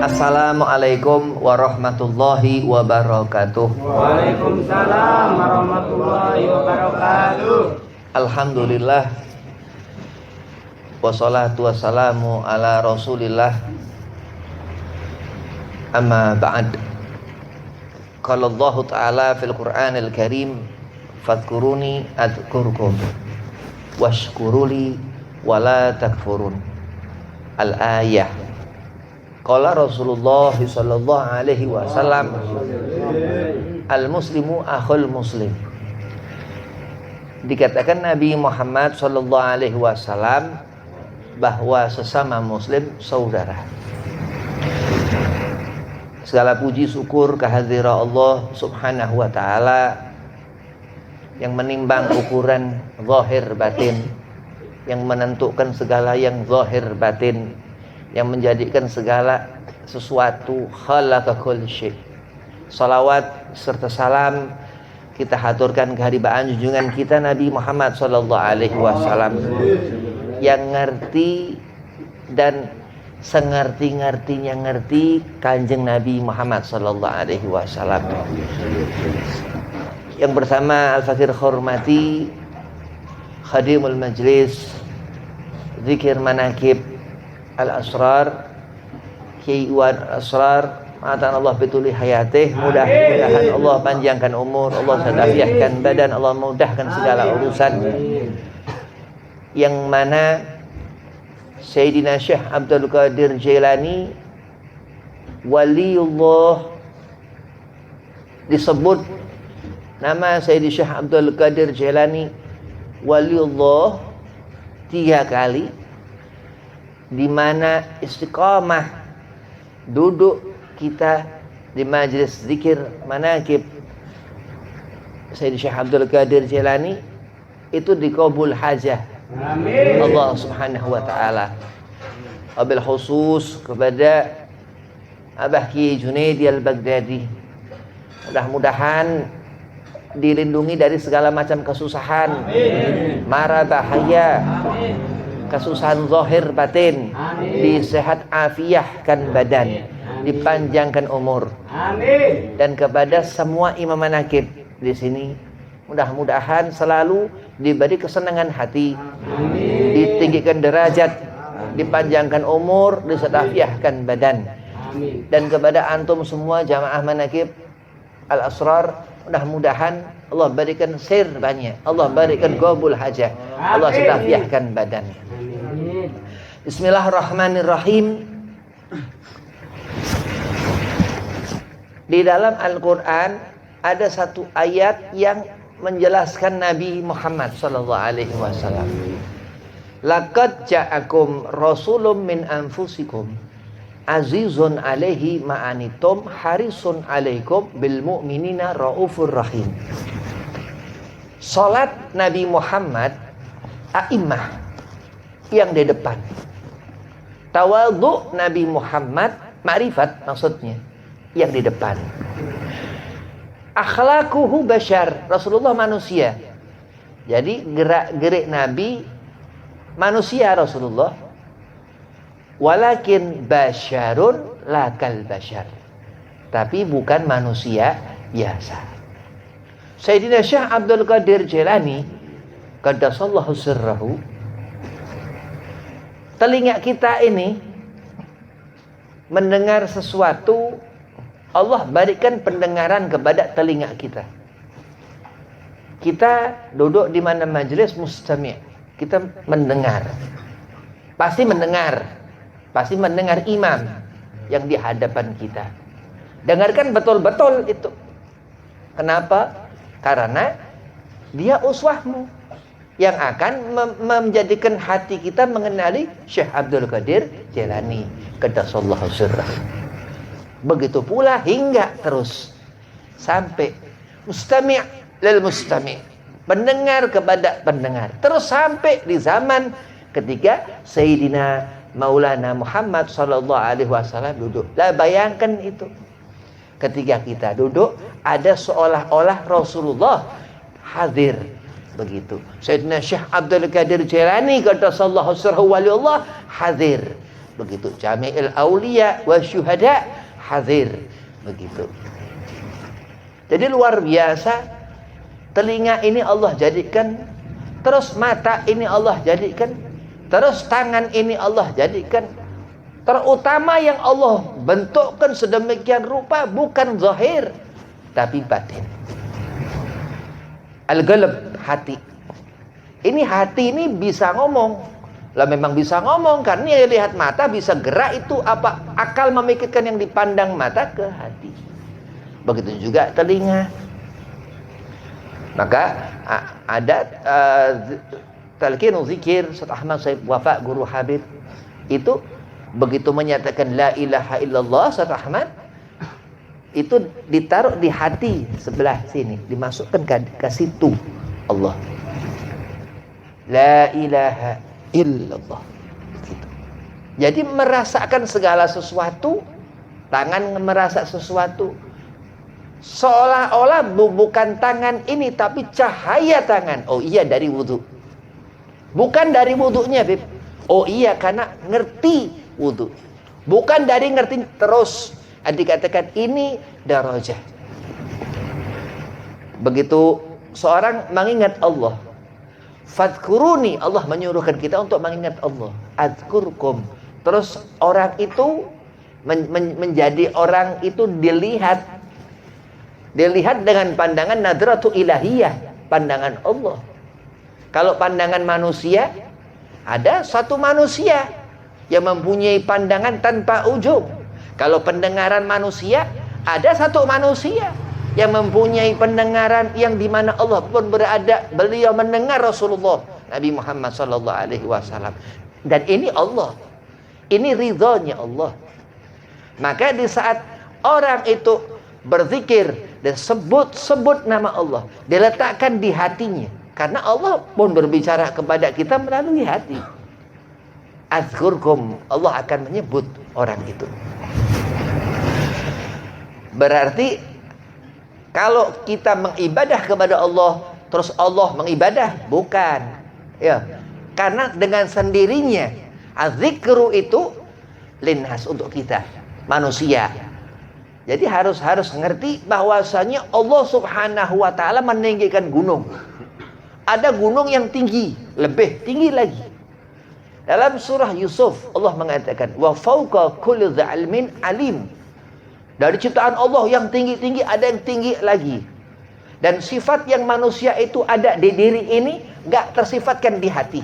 Assalamualaikum warahmatullahi wabarakatuh. Waalaikumsalam warahmatullahi wabarakatuh. Alhamdulillah, wassalatu wassalamu ala rasulillah. Amma ba'd. Qala Allah Ta'ala fil Qur'anil Karim, fadhkuruni adhkurkum washkuruli wala takfurun. Al-ayah. Qala Rasulullah sallallahu alaihi wasallam, al-muslimu akhul muslim. Dikatakan Nabi Muhammad sallallahu alaihi wasallam bahwa sesama muslim saudara. Segala puji syukur kehadirat Allah subhanahu wa ta'ala yang menimbang ukuran zahir batin, yang menentukan segala yang zahir batin, yang menjadikan segala sesuatu khalaqa kulli syai'. Salawat serta salam kita haturkan kehadiran junjungan kita Nabi Muhammad sallallahu alaihi wasallam yang ngerti dan sengerti-ngertinya ngerti Kanjeng Nabi Muhammad sallallahu alaihi wasallam, yang bersama Al-Fakir hormati Khadimul Majlis Zikir Manakib Al-Asrar Kiai Iwan Asrar, matan Allah betuli hayatih, mudah-mudahan Allah panjangkan umur, Allah sadafiahkan badan, Allah mudahkan segala urusan. Yang mana Sayyidina Syekh Abdul Qadir Jailani waliullah, disebut nama Sayyidina Syekh Abdul Qadir Jailani waliullah 3 kali, di mana istiqamah duduk kita di majlis zikir manakib Sayyidina Syekh Abdul Qadir Jailani itu dikabul hajah. Amin. Allah subhanahu wa ta'ala. Wabil khusus kepada Abah Kiai Junaidi Al-Baghdadi, mudah-mudahan dilindungi dari segala macam kesusahan, mara bahaya, kesusahan zahir batin, disehat afiahkan badan, dipanjangkan umur. Amin. Dan kepada semua imam manakib di sini, mudah-mudahan selalu diberi kesenangan hati, ditinggikan derajat, dipanjangkan umur, disetafiahkan badan. Dan kepada antum semua jamaah manakib Al-Asrar, mudah-mudahan Allah berikan sir banyak, Allah berikan qabul hajah, Allah setafiahkan badan. Bismillahirrahmanirrahim. Di dalam Al-Quran ada satu ayat yang menjelaskan Nabi Muhammad sallallahu alaihi wasallam. Laqad ja'akum rasulun min anfusikum azizun alaihi ma'anitum harisun alaikum bil mu'minina raufur rahim. Salat Nabi Muhammad a'immah yang di depan. Tawadhu Nabi Muhammad ma'rifat maksudnya yang di depan. Akhlaquhu bashar, Rasulullah manusia. Jadi gerak-gerik Nabi manusia Rasulullah. Walakin basyarun lakal bashar, tapi bukan manusia biasa. Sayyidina Syekh Abdul Qadir Jailani qaddasallahu sirrahu, telinga kita ini mendengar sesuatu, Allah berikan pendengaran kepada telinga kita. Kita duduk di mana majelis mustami', kita mendengar. Pasti mendengar imam yang di hadapan kita. Dengarkan betul-betul itu. Kenapa? Karena dia uswahmu yang akan menjadikan hati kita mengenali Syekh Abdul Qadir Jailani qaddasallahu sirrahu. Begitu pula hingga terus sampai mustami' lil mustami', pendengar kepada pendengar, terus sampai di zaman ketika Sayyidina Maulana Muhammad sallallahu alaihi wasallam duduk. Lah bayangkan itu. Ketika kita duduk ada seolah-olah Rasulullah hadir begitu. Sayyidina Syekh Abdul Qadir Jailani qaddasallahu sirrahu waliullah hadir begitu. Jami'il auliya wa syuhada hadir, begitu. Jadi luar biasa, telinga ini Allah jadikan, terus mata ini Allah jadikan, terus tangan ini Allah jadikan. Terutama yang Allah bentukkan sedemikian rupa bukan zahir, tapi batin. Al-qalb, hati. Ini hati ini bisa ngomong. Lah memang bisa ngomong karena yang lihat mata bisa gerak, itu apa? Akal memikirkan yang dipandang mata ke hati. Begitu juga telinga. Maka ada talqinu zikir Ustaz Ahmad Said Wafa, guru Habib, itu begitu menyatakan la ilaha illallah Ustaz Ahmad, itu ditaruh di hati sebelah sini, dimasukkan ke situ Allah. La ilaha illallah. Gitu. Jadi merasakan segala sesuatu, tangan merasa sesuatu, seolah-olah bukan tangan ini tapi cahaya tangan. Oh iya, dari wudhu. Bukan dari wudhunya, Bib. Oh iya, karena ngerti wudhu. Bukan dari ngerti terus. Dikatakan ini darajah. Begitu seorang mengingat Allah, fadhkuruni, Allah menyuruhkan kita untuk mengingat Allah. Adzkurkum. Terus orang itu menjadi orang itu dilihat dengan pandangan nadratu ilahiyah, pandangan Allah. Kalau pandangan manusia, ada satu manusia yang mempunyai pandangan tanpa ujung. Kalau pendengaran manusia, ada satu manusia yang mempunyai pendengaran yang di mana Allah pun berada. Beliau mendengar Rasulullah Nabi Muhammad sallallahu alaihi wasallam. Dan ini Allah. Ini ridhonya Allah. Maka di saat orang itu berzikir dan sebut nama Allah, diletakkan di hatinya, karena Allah pun berbicara kepada kita melalui hati. Azkurkum, Allah akan menyebut orang itu. Berarti kalau kita mengibadah kepada Allah, terus Allah mengibadah, bukan. Ya, karena dengan sendirinya azikru itu linnas, untuk kita manusia. Jadi harus ngerti bahwasanya Allah Subhanahu wa taala meninggikan gunung. Ada gunung yang tinggi, lebih tinggi lagi. Dalam surah Yusuf Allah mengatakan wa fauqa kulli dzi ilmin alim. Dari ciptaan Allah yang tinggi-tinggi ada yang tinggi lagi. Dan sifat yang manusia itu ada di diri ini enggak tersifatkan di hati.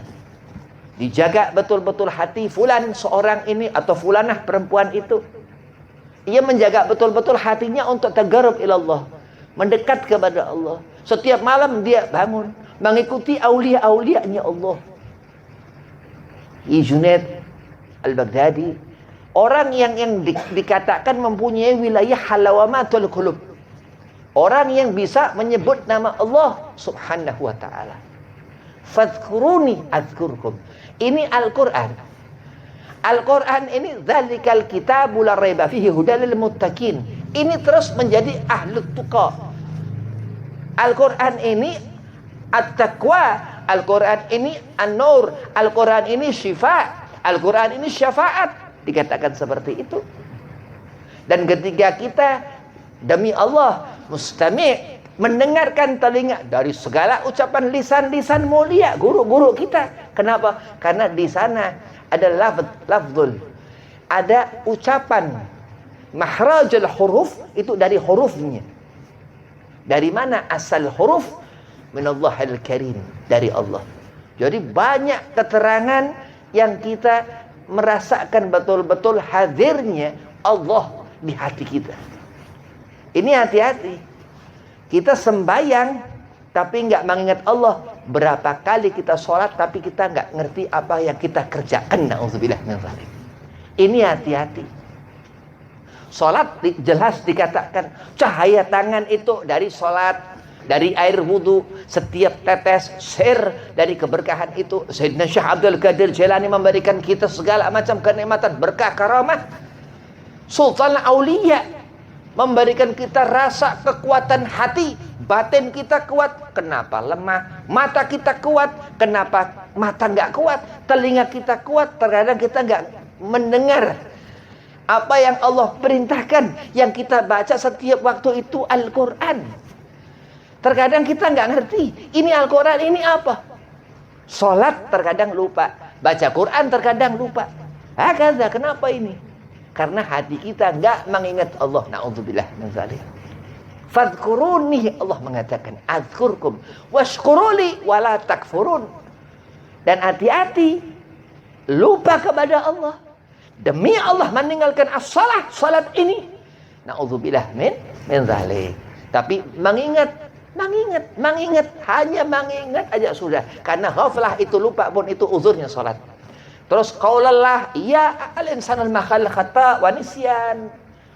Dijaga betul-betul hati fulan seorang ini atau fulanah perempuan itu. Ia menjaga betul-betul hatinya untuk tagarrub ilallah, mendekat kepada Allah. Setiap malam dia bangun mengikuti aulia-aulianya Allah. Junaid Al-Baghdadi, orang yang dikatakan mempunyai wilayah halawamatul qulub. Orang yang bisa menyebut nama Allah Subhanahu wa taala. Fadhkuruni adzkurkum. Ini Al-Qur'an. Al-Quran ini dzalikal kitabu la raiba fihi hudal lil muttaqin. Ini terus menjadi ahlut tuqa. Al-Quran ini at-taqwa, Al-Quran ini an-nur, Al-Quran ini syifa, Al-Quran ini syafaat. Dikatakan seperti itu. Dan ketika kita demi Allah mustami', mendengarkan telinga dari segala ucapan lisan-lisan mulia guru-guru kita. Kenapa? Karena di sana ada lafzul, ada ucapan mahrajul huruf, itu dari hurufnya. Dari mana asal huruf? Minallahil karim, dari Allah. Jadi banyak keterangan yang kita merasakan betul-betul hadirnya Allah di hati kita. Ini hati-hati. Kita sembahyang tapi nggak mengingat Allah. Berapa kali kita sholat tapi kita nggak ngerti apa yang kita kerjakan. Na'udzubillah min dzalik. Ini hati-hati. Sholat jelas dikatakan cahaya tangan itu dari sholat, dari air wudhu, setiap tetes share dari keberkahan itu. Sayyidina Syekh Abdul Qadir Jailani memberikan kita segala macam kenikmatan, berkah, karamah. Sultan Aulia memberikan kita rasa kekuatan hati. Batin kita kuat, kenapa lemah? Mata kita kuat, kenapa mata nggak kuat? Telinga kita kuat, terkadang kita mendengar apa yang Allah perintahkan. Yang kita baca setiap waktu itu Al-Quran. Terkadang kita nggak ngerti, ini Al-Quran ini apa. Sholat terkadang lupa, baca Quran terkadang lupa. Hakadha, kenapa ini? Karena hati kita nggak mengingat Allah. Na'udzubillah min dzalik. Fadhkuruni, Allah mengatakan, adzkurkum washkuruli wala takfurun. Dan hati-hati, lupa kepada Allah. Demi Allah meninggalkan as-salah, salat ini. Na'udzubillah min dzalik. Tapi mengingat, hanya mengingat aja sudah. Karena ghaflah itu lupa pun itu uzurnya salat. Terus qaulallah, ya al-insanul makhal khata wa nisyan.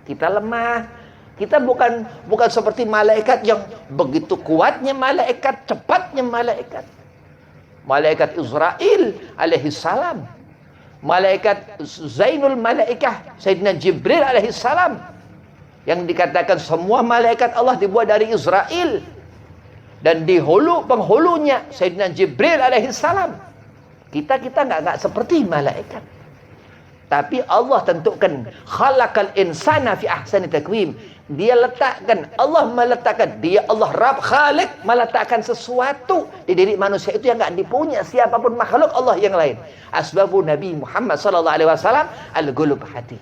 Kita lemah. Kita bukan seperti malaikat yang begitu kuatnya malaikat, cepatnya malaikat. Malaikat Israel alaihi salam. Malaikat Zainul Malaikah Sayyidina Jibril alaihi salam. Yang dikatakan semua malaikat Allah dibuat dari Israel. Dan di penghulunya Sayyidina Jibril alaihi salam. Kita nggak seperti malaikat. Tapi Allah tentukan khalaqal insana fi ahsani takwim. Allah meletakkan, Allah Rabb Khalik meletakkan sesuatu di diri manusia itu yang nggak dipunya siapapun makhluk Allah yang lain. Asbabu Nabi Muhammad sallallahu alaihi wasallam al-qulub, hati.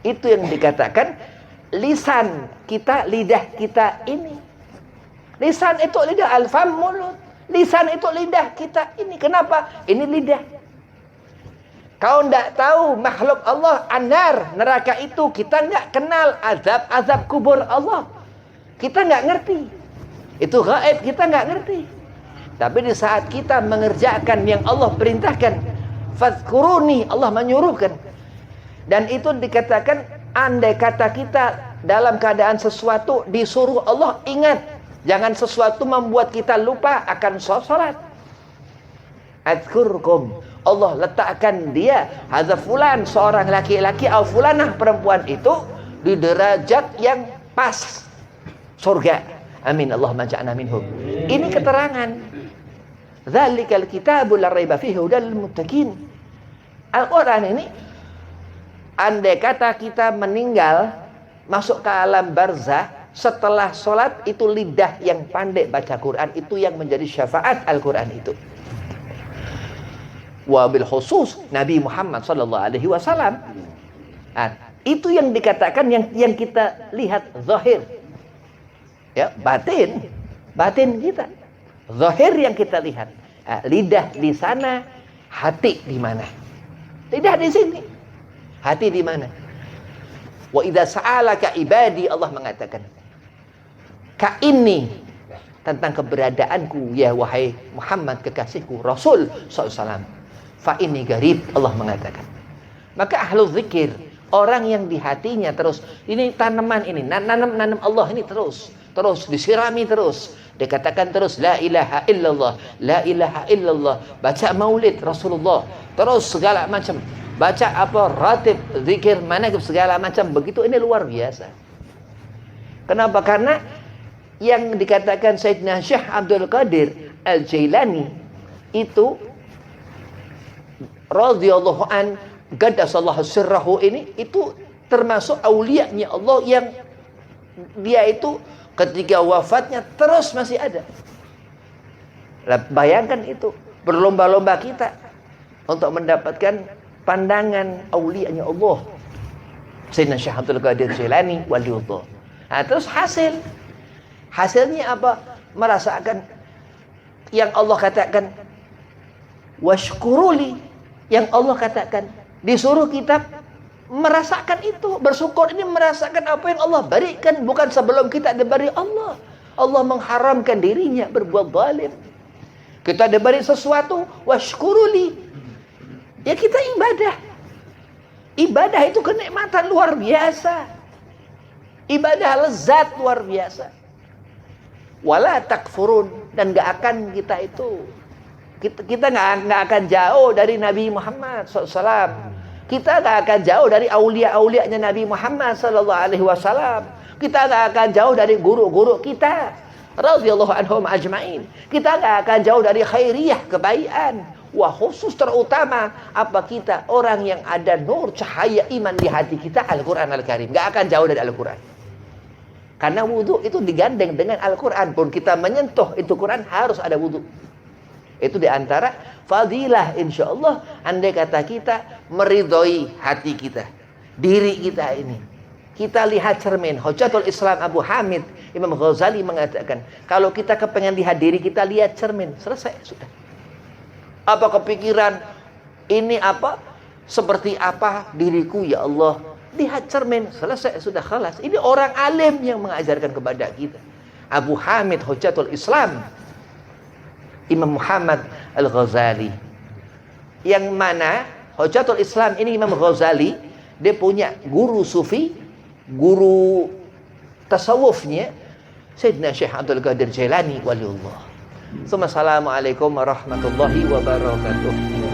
Itu yang dikatakan lisan kita, lidah kita ini. Lisan itu lidah, al-fam mulut. Lisan itu lidah kita ini. Kenapa? Ini lidah. Kau tidak tahu makhluk Allah, anar, neraka itu. Kita nggak kenal azab kubur Allah. Kita nggak ngerti. Itu gaib, kita nggak ngerti. Tapi di saat kita mengerjakan yang Allah perintahkan, fadhkuruni, Allah menyuruhkan. Dan itu dikatakan, andai kata kita dalam keadaan sesuatu disuruh Allah, ingat. Jangan sesuatu membuat kita lupa akan sholat. Adzkurkum, Allah letakkan dia, hadza fulan, seorang laki-laki atau fulanah perempuan itu di derajat yang pas surga. Amin, Allahumma ja'alna minhum. Ini keterangan. Dzalikal kitabul la raiba fihi hudal lil muttaqin. Al-Qur'an ini, andai kata kita meninggal masuk ke alam barzah, setelah sholat itu lidah yang pandai baca Quran itu yang menjadi syafaat Al-Quran itu. Wabil khusus Nabi Muhammad sallallahu alaihi wasallam. Itu yang dikatakan yang kita lihat zahir. Ya, batin kita. Zahir yang kita lihat. Lidah di sana, hati di mana? Lidah di sini. Hati di mana? Wa idza sa'alaka ibadi, Allah mengatakan, ka ini tentang keberadaanku ya wahai Muhammad kekasihku Rasul SAW. Fa ini garib, Allah mengatakan. Maka ahlu zikir, orang yang di hatinya terus ini tanaman ini nanam Allah ini terus disirami terus, dikatakan terus la ilaha illallah, la ilaha illallah, baca maulid Rasulullah, terus segala macam, baca apa ratib zikir manaqib segala macam begitu, ini luar biasa. Kenapa? Karena yang dikatakan Sayyidina Syekh Abdul Qadir Al-Jailani itu radhiyallahu an gaddasallahu sirrahu, ini itu termasuk aulianya Allah yang dia itu ketika wafatnya terus masih ada. Bayangkan itu, berlomba-lomba kita untuk mendapatkan pandangan aulianya Allah Sayyidina Syekh Abdul Qadir Jailani waliullah. Terus hasilnya apa? Merasakan yang Allah katakan washkuruli, yang Allah katakan disuruh kita merasakan itu, bersyukur ini merasakan apa yang Allah berikan, bukan sebelum kita diberi Allah. Allah mengharamkan dirinya berbuat zalim. Kita diberi sesuatu, washkuruli, ya kita ibadah. Ibadah itu kenikmatan luar biasa. Ibadah lezat luar biasa. Wala takfurun, dan gak akan kita itu, kita nggak akan jauh dari Nabi Muhammad SAW. Kita nggak akan jauh dari aulia-aulianya Nabi Muhammad SAW. Kita nggak akan jauh dari guru-guru kita radhiyallahu anhum ajmain. Kita nggak akan jauh dari khairiyah, kebaikan. Wah, khusus terutama apa kita orang yang ada nur cahaya iman di hati kita, Al-Quran Al-Karim. Gak akan jauh dari Al-Quran. Karena wudhu itu digandeng dengan Al-Quran. Pun kita menyentuh itu Quran harus ada wudhu. Itu diantara fadilah insya Allah. Andai kata kita meridhoi hati kita, diri kita ini. Kita lihat cermin. Hujjatul Islam Abu Hamid Imam Ghazali mengatakan, kalau kita kepengen lihat diri kita, lihat cermin. Selesai, sudah. Apa kepikiran ini apa? Seperti apa diriku ya Allah? Lihat cermin, selesai, sudah khalas. Ini orang alim yang mengajarkan kepada kita. Abu Hamid Hujjatul Islam Imam Muhammad Al-Ghazali. Yang mana Hujjatul Islam ini Imam Ghazali, dia punya guru sufi, guru tasawufnya Sayyidina Syekh Abdul Qadir Jailani waliullah. Assalamualaikum warahmatullahi wabarakatuh.